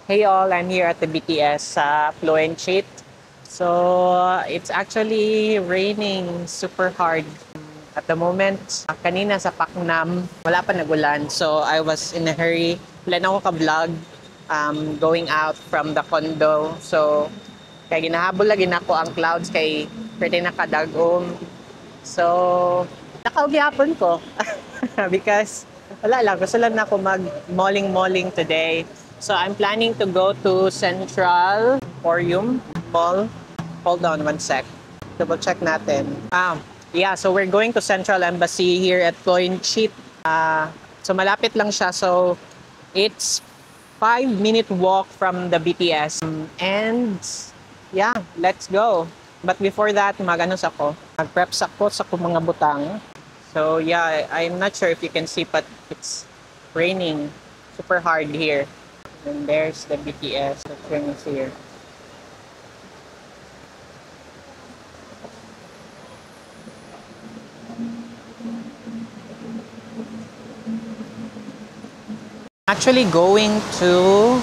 Hey all, I'm here at the BTS sa Floenchit. So, it's actually raining super hard at the moment. Kanina sa Paknam, wala pa nagulan. So, I was in a hurry. Plan ako ka-vlog going out from the condo. So, kaya ginahabol lagi na ako ang clouds kay pwede nakadagom. So, nakaugihapon ko. Because wala lang, gusto lang na ako mag-malling today. So I'm planning to go to Central Emporium Mall. Hold on one sec. Double check natin. Yeah, so we're going to Central Embassy here at Floenchit. So malapit lang siya. So it's 5-minute walk from the BTS. And yeah, let's go. But before that, mag-anos ako. Mag-preps ako sa mga butang. So yeah, I'm not sure if you can see, but it's raining super hard here. And there's the BTS. The train is here. Actually going to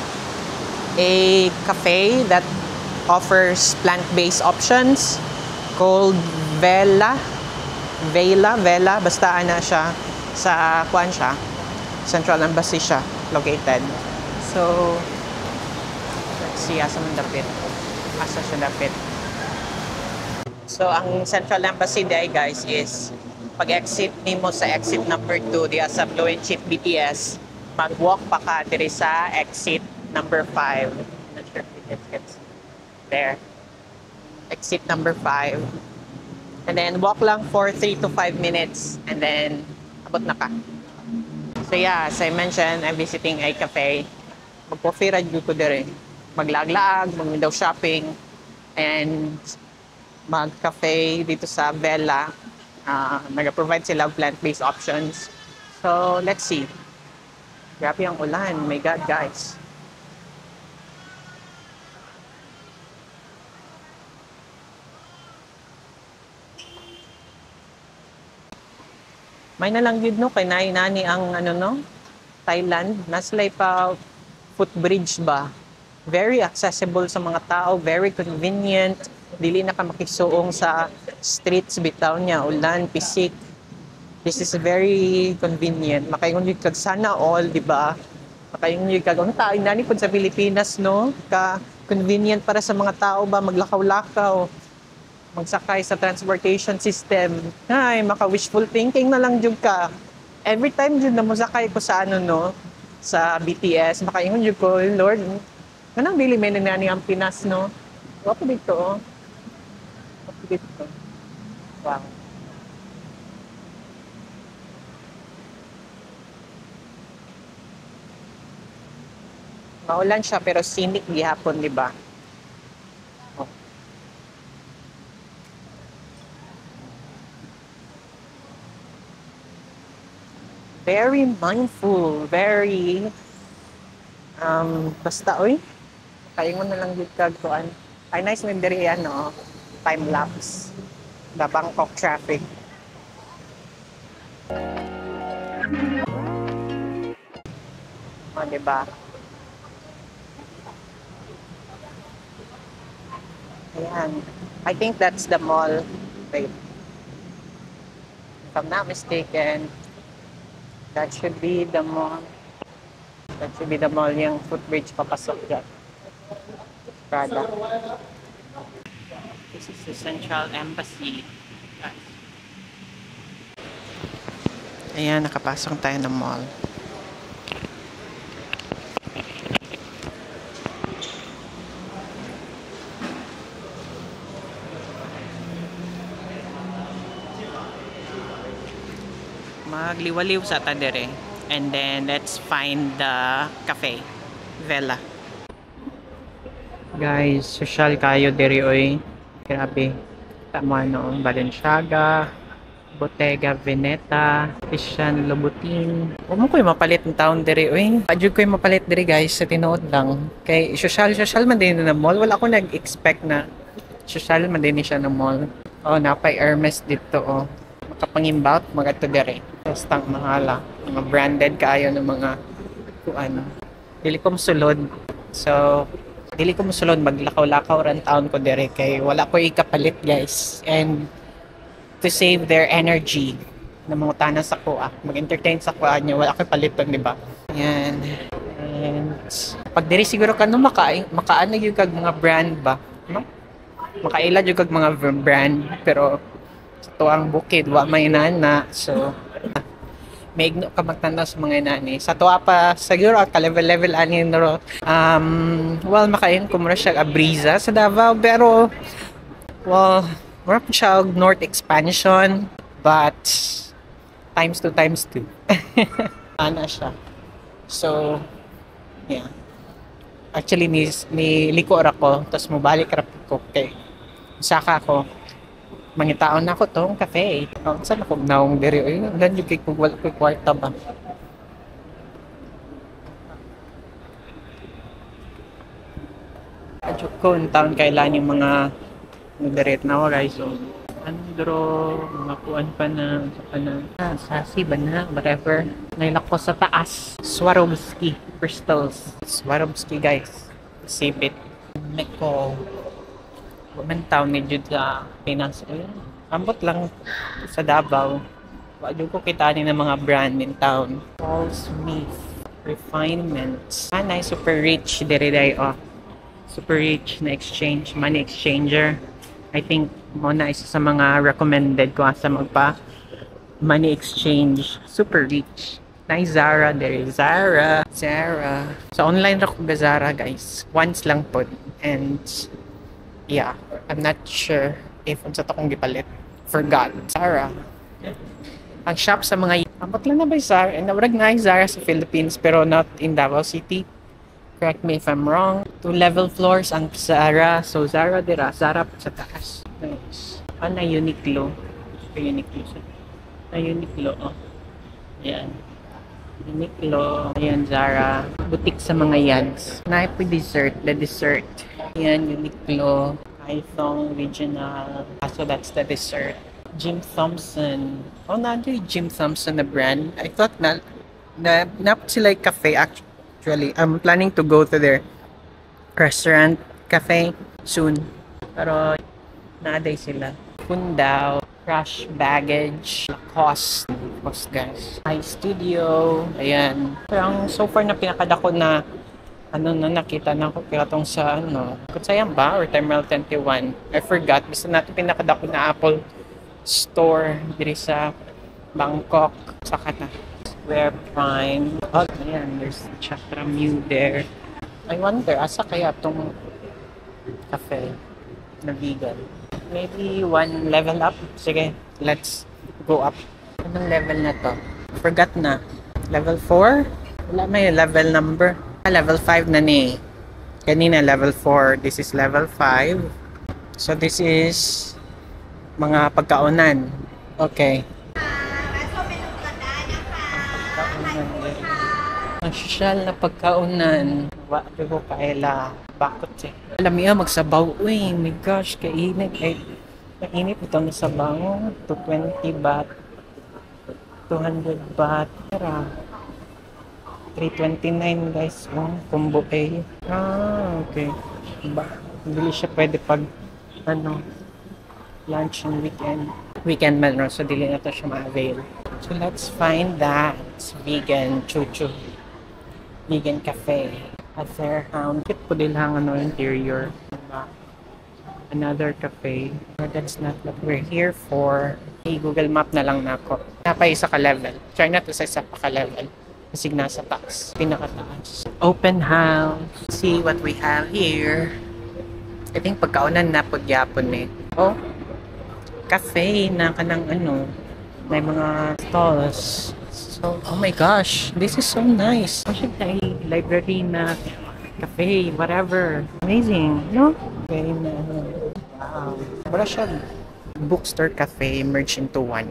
a cafe that offers plant-based options called Vela, basta ana siya sa kuan siya. Central Embassy siya located. So, let's see, asa man dapit. Asa siya dapit. So, ang Central Embassy day, guys, is pag-exit nimo sa exit number 2 diya sa Floenchit BTS, mag-walk pa ka diri sa exit number 5. Not sure if it's there. Exit number 5. And then, walk lang for 3 to 5 minutes. And then, abot na ka. So, yeah, as I mentioned, I'm visiting a cafe. Mag-coffee radyo ko dire. Maglaag-laag, mag-window shopping, and mag-cafe dito sa Vela. Nag-provide sila of plant-based options. So, let's see. Grabe ang ulan. My God, guys. May nalang yun, no? Kay nani ang, Thailand. Naslay pa footbridge ba? Very accessible sa mga tao, very convenient. Dili na ka makisuong sa streets bitaw niya, ulan, pisik. This is very convenient. Makaingon yung kag sana all, di ba? Makaingon yung kag, ang tayo nani po sa Pilipinas, no? Ka convenient para sa mga tao ba, maglakaw-lakaw, magsakay sa transportation system. Ay, maka-wishful thinking na lang jud ka. Every time jud na mo sakay ko sa sa BTS, makaingon yun ko, Lord, manang dili may nangyani ang Pinas, no? Wapo dito, oh. Wapo dito. Wow. Maulan siya, pero scenic gihapon, di ba? Oh. Very mindful, very basta oy kaingon na lang gid kag kuan. Ay nice man diri time lapse the Bangkok traffic. Diba? Ayan. I think that's the mall. Wait. If I'm not mistaken, that should be the mall. That should be the mall yung footbridge papasok dyan. Prada. This is the Central Embassy. Ayan, nakapasok tayo ng mall. Magliwaliw sa tadere. And then, let's find the cafe. Vela. Guys, social kayo diri oy. Grabe. Tama Balenciaga, Bottega Veneta, Christian Louboutin. Huwag mo ko'y mapalit ng taon diri oy. Adyo ko'y mapalit diri guys sa tinuod lang. Kay social man din na mall. Wala ako nag-expect na social man din siya na mall. Oh, napay Hermes dito oh. Makapangimbout, magato diri. Bastang mahala. Mga branded kayo ng mga kuan. Dili ko sulod. So, dili ko musulod maglakaw-lakaw ran taon ko dire kay wala ko ikapalit guys. And to save their energy na mga tanan sa kuha, mag-entertain sa kuha niya, wala ko paliton, di ba? Yan. And pag diri siguro ka no makaano yung kag mga brand ba? No? Makaila yung kag mga brand pero sa tuang bukid wa may nana. So may igno ka magtanda sa mga inani. Sa tuwa pa, siguro ka level ani no. Well, makain ko muna siya a brisa sa Davao, pero well, mura po siya north expansion, but times 2. Ana siya. So, yeah. Actually, ni liko ra ko, tapos mubalik ra ko kay saka ko mangitaon na ko tong cafe. Saan ako naong diri? Ay, ganyan kay kung wala ko kwarta ba? Adyo ko, taon kailan yung mga nagdaret na ako guys. So, Andro, mga kuan pa na, Sasi ba na, whatever. Nailak ko sa taas. Swarovski crystals. Swarovski guys. Save it. Meko. Woman town ni Jude sa Pinas. Ambot lang sa Davao. Wala ko kita ni ng mga brand in town. Paul Smith. Refinements. Nice, super rich. Dere oh. Super rich na exchange. Money exchanger. I think mo na isa sa mga recommended ko sa magpa money exchange. Super rich. Nice Zara. There is Zara. So online ra ko ga Zara guys. Once lang po. And yeah, I'm not sure if unsa to kong gipalit. Forgot. Zara. Ang shop sa mga ambot lang na ba Zara? Nawag na Zara sa Philippines pero not in Davao City. Correct me if I'm wrong. 2 level floors ang Zara. So Zara dira, Zara sa taas. Nice. Na Uniqlo. Uniqlo siya. Na Uniqlo, oh. Ayan. Uniqlo. Ayan, Zara. Boutique sa mga yads. Naipo dessert. The dessert. Ayan, Uniqlo. Kaithong Regional. So that's the dessert. Jim Thompson. Oh, nandun yung Jim Thompson na brand. I thought na sila yung cafe actually. I'm planning to go to their restaurant cafe soon. Pero naaday sila. Pundaw. Crash Baggage. Lacoste. Lacoste guys. iStudio. Ayan. Pero so far na pinakadako na nakita na ko kaya tong sa Kutsayang ba? Or Terminal 21. I forgot. Basta natin pinakadako na Apple Store diri sa Bangkok. Saka na Square Prime. Oh, ayan. There's Chatramu there. I wonder, asa kaya tong cafe na vegan? Maybe 1 level up. Sige, let's go up. Anong level na to? Forgot na. Level 4? Wala may level number. Level 5 na ni. Kanina level 4. This is level 5. So this is mga pagkaunan. Okay. Ang social na pagkaunan. Wala ko kaila. Bakit siya? Alam niya magsabaw. Uy, my gosh, kainit. Kainit ito na sabaw. 220 baht. 200 baht. Tara. 329 guys. Oh, combo A. Okay. Hindi siya pwede pag lunch and weekend. Weekend man, no? So dili na to siya ma-avail. So let's find that vegan chuchu. Vegan cafe at Fairhound. Kit po din lang interior. Another cafe. But that's not what we're here for. Google Map na lang na ako. Napay isa ka level. Try na to sa isa pa ka level. Kasi nasa taas. Pinakataas. Open house. See what we have here. I think pagkaunan na po gyapon eh. Oh. Cafe na kanang may mga stalls. So, oh my gosh, this is so nice. Kasi tayo library na cafe, whatever. Amazing, no? Okay na. Wow. Wala siya bookstore cafe merged into one.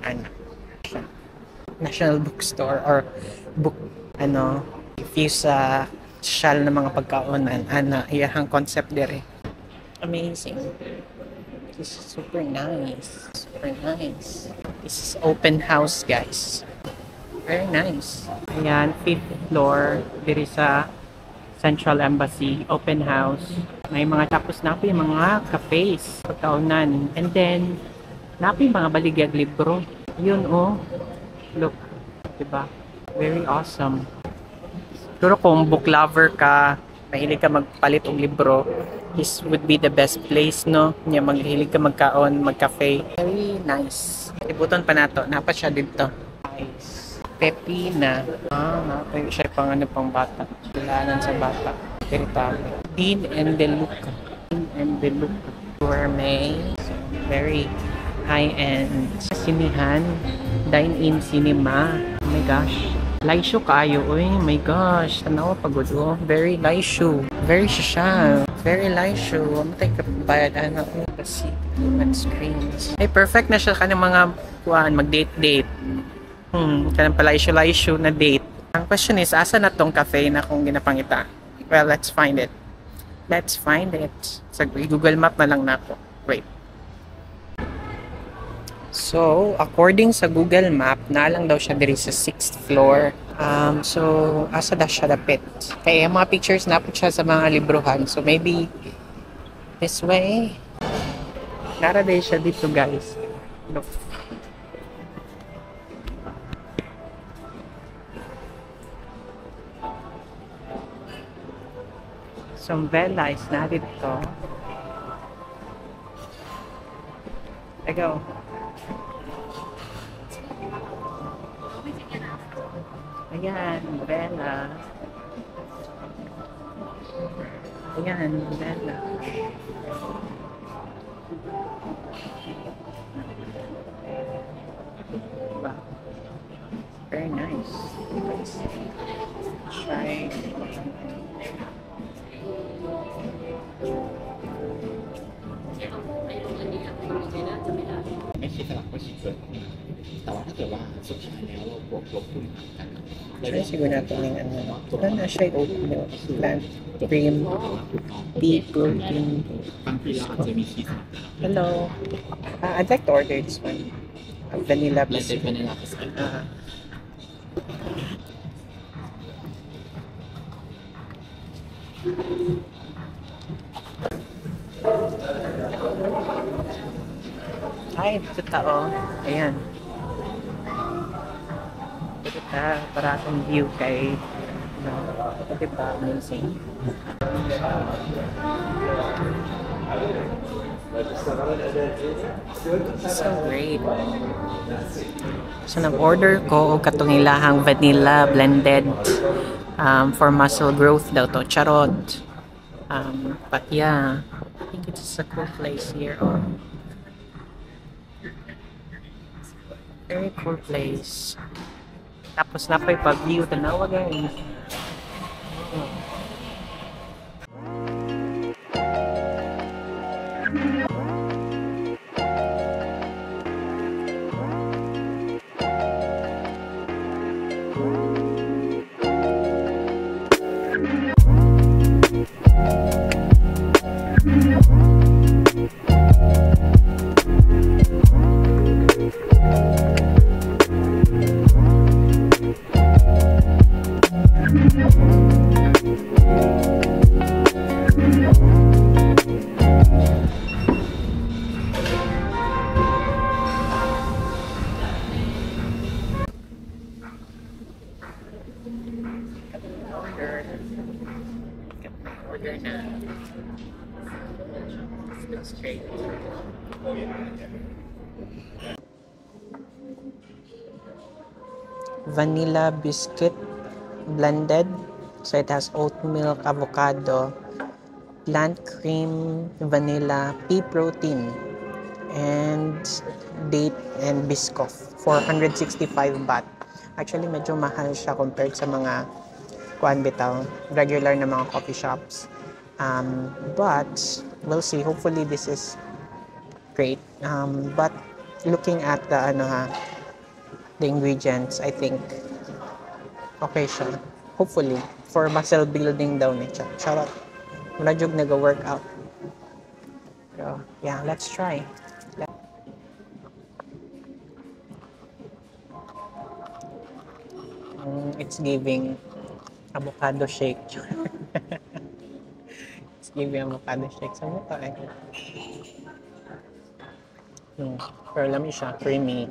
National bookstore or book, fuse sa shell ng mga pagkaunan. Iyahang concept dire. Amazing. This is super nice. Super nice. This is open house, guys. Very nice. Ayan, 5th floor. Diri sa Central Embassy, open house. May mga tapos na po yung mga cafes, pagkaunan. And then, na po yung mga baligyag libro. Yun oh, look, diba? Very awesome. Siguro kung book lover ka, mahilig ka magpalit ng libro, this would be the best place, no? Nga maghilig ka magkaon, magcafe. Very nice. Ibuton pa nato, napa siya dito. Nice. Pepina. Napa siya pang ano pang bata. Kailangan sa bata. Veritable. Dean and DeLuca. Dean and DeLuca. Gourmet. So, very high-end. Sinihan. Dine-in cinema. Oh my gosh. Laisyo kayo. Uy, my gosh. Tanaw pagod. Oh. Very laisyo. Very social. Very laisyo. Matay ka bayad. Ano? Kasi, human screens. Ay, perfect na siya kanang mga kuhaan. Mag-date-date. Kanang palaisyo-laisyo na date. Ang question is, asa na tong cafe na kung ginapangita? Well, let's find it. Let's find it. Sa Google Map na lang na ako. Wait. So, according sa Google Map, naalang daw siya diri sa 6th floor. So, asa daw siya dapit. Kaya yung mga pictures na po siya sa mga libruhan. So, maybe this way. Nara day siya dito, guys. Look. Some vela is na dito. Ego. Ayan, vela. Ayan, vela. Wow. Very nice. Let's try.ไม่ใช่สลับก็ชิดเลยแต่ว่าถ้าเกิดว่าสุดท้ายแล้วเราบวกลบคูณหารกัน Try siguro natin yung ano. Wala na siya yung oatmeal, plant cream, pea protein. บางทีเราอาจจะมีชีส Hello. I'd like to order this one. A vanilla และเซต biscuit. วานิลลาพิเศษ Ay, ito tao. Ayan. Ito ta, para akong view kay ito diba, amazing. So great. So nag-order ko og katong ilahang vanilla blended for muscle growth daw to. Charot. But yeah, I think it's a cool place here. Oh. Very cool place. Tapos na pa yung pag-view. Tanawa guys. Order na. Let's straight. Vanilla biscuit blended. So it has oat milk, avocado, plant cream, vanilla, pea protein, and date and Biscoff. 465 baht. Actually, medyo mahal siya compared sa mga kuan bitaw, regular na mga coffee shops. But we'll see. Hopefully this is great. But looking at the the ingredients, I think okay siya. Hopefully for muscle building daw ni siya. Charot. Wala jud nag-workout. So, yeah, let's try. It's giving avocado shake. Let's give you a avocado shake sa mukha eh. Pero alam siya, creamy.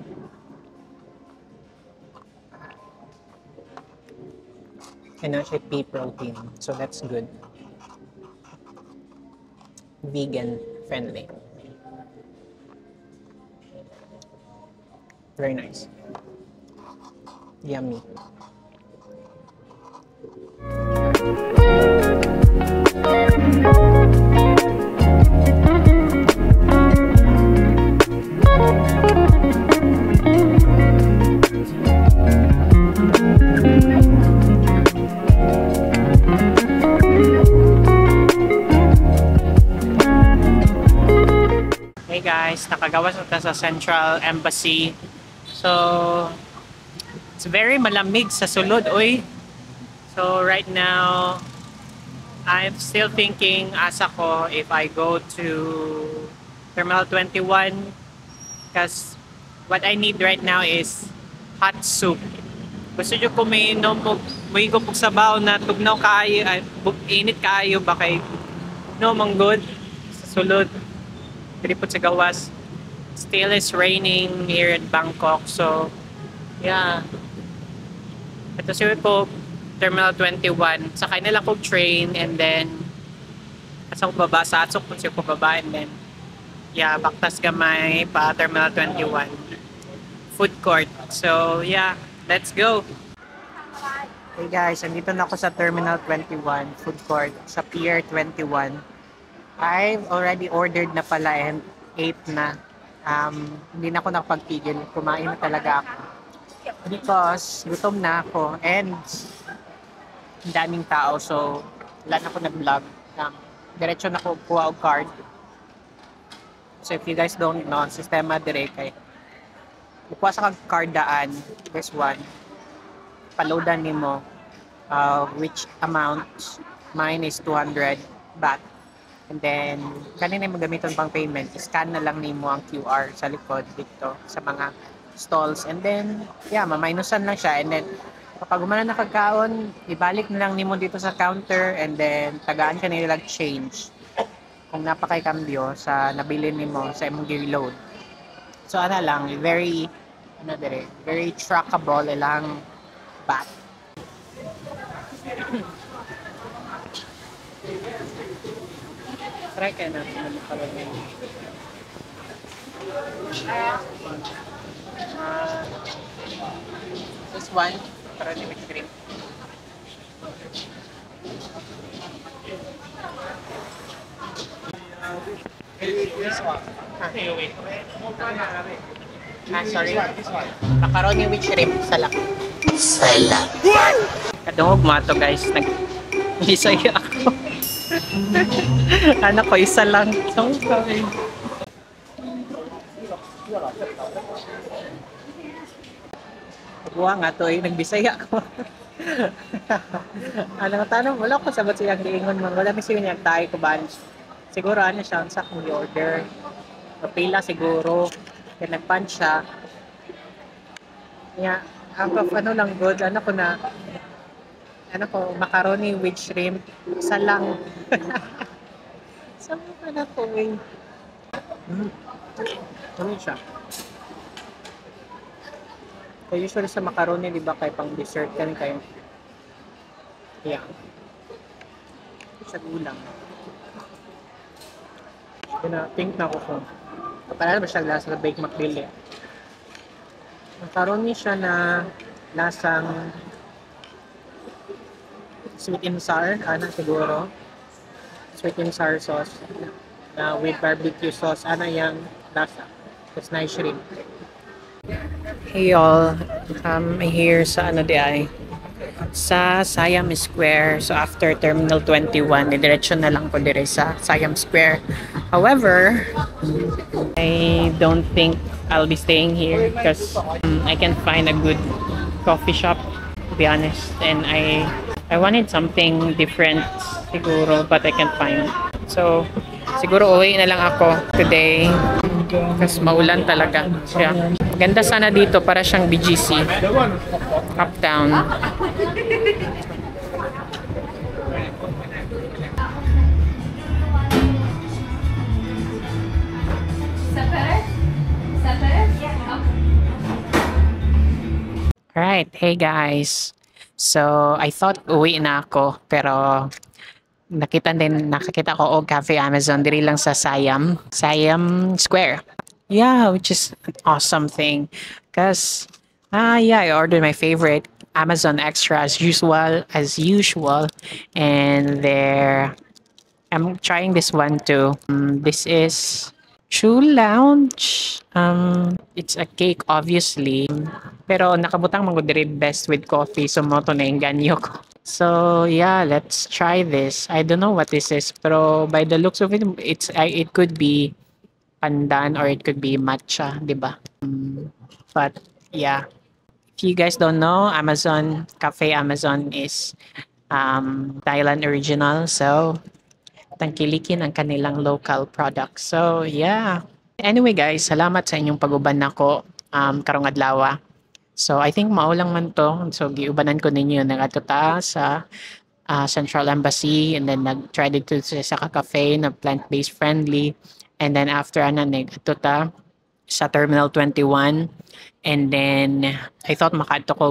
And actually pea protein, so that's good. Vegan friendly. Very nice. Yummy. Hey guys, nakagawas na sa Central Embassy. So, it's very malamig sa sulod, oy. So right now, I'm still thinking asa ko if I go to Terminal 21 because what I need right now is hot soup. Gusto nyo kung may inom mo, may gupok sa baw na tugnaw kaayo, init kaayo ba kay no manggod sa sulod. Tripod sa gawas. Still is raining here in Bangkok, so yeah. Ito si po Terminal 21. Sakay nila ko train and then asa ko baba sa Atsok kung siya ko baba and then yeah, baktas gamay pa Terminal 21 food court. So yeah, let's go. Hey guys, andito na ako sa Terminal 21 food court sa Pier 21. I've already ordered na pala and ate na. Hindi na ako nakapagpigil. Kumain na talaga ako. Because gutom na ako and ang daming tao. So, wala na ako nag-vlog. Diretso na ako kuha og card. So, if you guys don't know, sistema dire kay kuha sa card daan. This one. Paloadan nimo which amount. Mine is 200 baht. And then, kanina yung magamiton pang payment, scan na lang nimo ang QR sa likod dito sa mga stalls. And then, yeah, maminusan lang siya. And then, kapag umana na kagkaon, ibalik na lang nimo dito sa counter and then, tagaan ka nila change kung napakay kambyo sa nabili nimo sa imong reload. So, ano lang, very trackable ilang baht. Try kaya natin na makaroni. This one, makaroni with cream. This one. Sorry. Macaroni with shrimp. Salak. Salak. Kadungog mo ito guys. Nag-isaya ako. Anak ko, isa lang. Sorry. Buwa nga to eh. Nagbisaya ako. Ano tanong? Wala ko sagot siyang liingon mo. Wala may siya niyang tayo ko ba? Siguro ano siya. Sa kong order. Pila siguro. Kaya nag-punch siya. Yeah. Ang ano lang good. Ano ko na macaroni with shrimp. Isa lang. Sama ka na po eh. Ano siya? So usually sa macaroni, di ba kayo pang dessert kan kayo? Yeah. Sa gulang. Think na ako kung kapala ba siya lasa sa Bake McDill eh. Macaroni siya na lasang sweet and sour, siguro. Sweet and sour sauce with barbecue sauce. Yung lasa. It's nice shrimp. Hey y'all, I'm here sa sa Siam Square. So after Terminal 21, diretso na lang ko dire sa Siam Square. However, I don't think I'll be staying here because I can't find a good coffee shop, to be honest. And I wanted something different siguro, but I can't find. So, siguro uwi na lang ako today kasi maulan talaga siya. Ganda sana dito para siyang BGC. Uptown. Alright, hey guys. So, I thought uwi na ako, pero nakakita ko og Cafe Amazon diri lang sa Siam Square. Yeah, which is an awesome thing. Cause yeah, I ordered my favorite Amazon Extra as usual, and there I'm trying this one too. This is True Lounge. It's a cake, obviously. Pero nakabutang mga diri best with coffee. So, mo to nainganyo ko. So, yeah, let's try this. I don't know what this is. Pero by the looks of it, it could be pandan or it could be matcha, di ba? But, yeah. If you guys don't know, Cafe Amazon is Thailand original. So, tangkilikin ang kanilang local products. So, yeah. Anyway, guys, salamat sa inyong pag-uban nako karong adlaw. So, I think maulang man to. So, giubanan ko ninyo nag-ato ta sa Central Embassy, and then nag-try dito sa cafe na plant-based friendly. And then after nag-ato ta sa Terminal 21. And then, I thought makato ko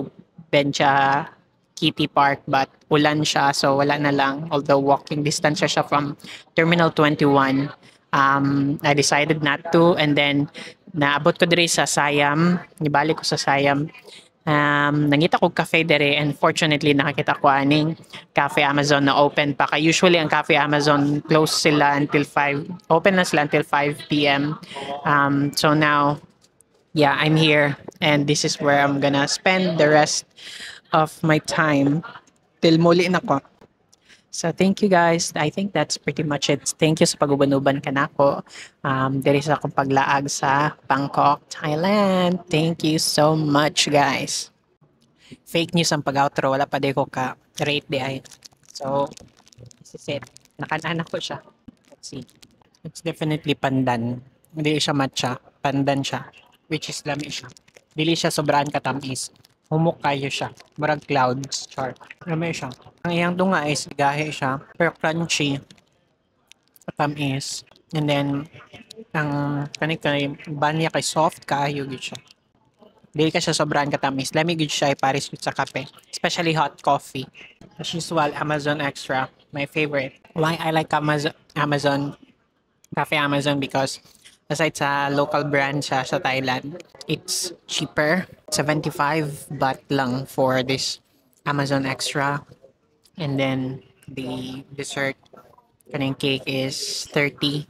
bencha Kitty Park, but ulan siya, so wala na lang. Although walking distance siya from Terminal 21, I decided not to. And then naabot ko diri sa Siam, nibalik ko sa Siam. Nangita ko cafe dere, and fortunately nakakita ko aning Cafe Amazon na open pa. Kaya usually ang Cafe Amazon close sila until 5, open na sila until 5 p.m. So now, yeah, I'm here, and this is where I'm gonna spend the rest of my time till muli na ko. So thank you guys. I think that's pretty much it. Thank you sa pag-uban-uban kanako. Diri sa akong paglaag sa Bangkok, Thailand. Thank you so much, guys. Fake news ang pag-outro. Wala pa di ko ka-rate di ay. So, this is it. Nakanan ko siya. Let's see. It's definitely pandan. Hindi siya matcha. Pandan siya. Which is lami siya. Dili siya sobrang katamis. Humok kayo siya. Murag clouds. Char. Lami siya. Ang iyang tunga is gahe siya. Pero crunchy. Katamis. And then, ang kanay banya kay soft kayo gid siya. Dili ka siya sobrang katamis. Lami gid siya ipares sa kape. Especially hot coffee. As usual, Amazon Extra. My favorite. Why I like Amazon Cafe Amazon, because aside sa local brand siya sa Thailand, it's cheaper. 75 baht lang for this Amazon Extra. And then the dessert kaning cake is 30.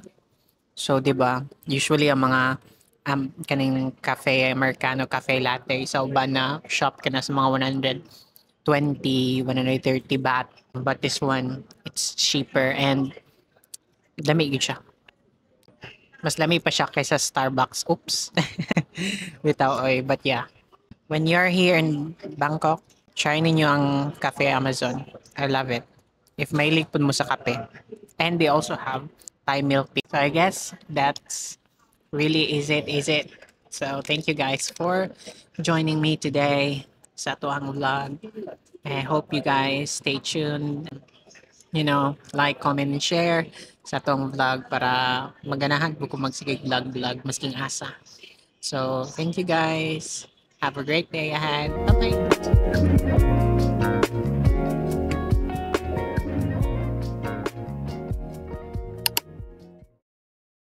So, 'di ba? Usually ang mga kaning cafe americano, cafe latte sa uban na shop kana sa mga 120, 130 baht. But this one, it's cheaper and dami gid siya. Mas lami pa siya kaysa Starbucks. Oops. Bitaw oy. But yeah, when you're here in Bangkok, try ninyo ang Cafe Amazon. I love it. If mahilig po mo sa kape. And they also have Thai milk tea. So I guess that's really is it. So thank you guys for joining me today sa tuang vlog. I hope you guys stay tuned. You know, like, comment, and share sa tong vlog para maganahan po kung magsigig vlog masking asa. So, thank you guys. Have a great day ahead. Bye-bye.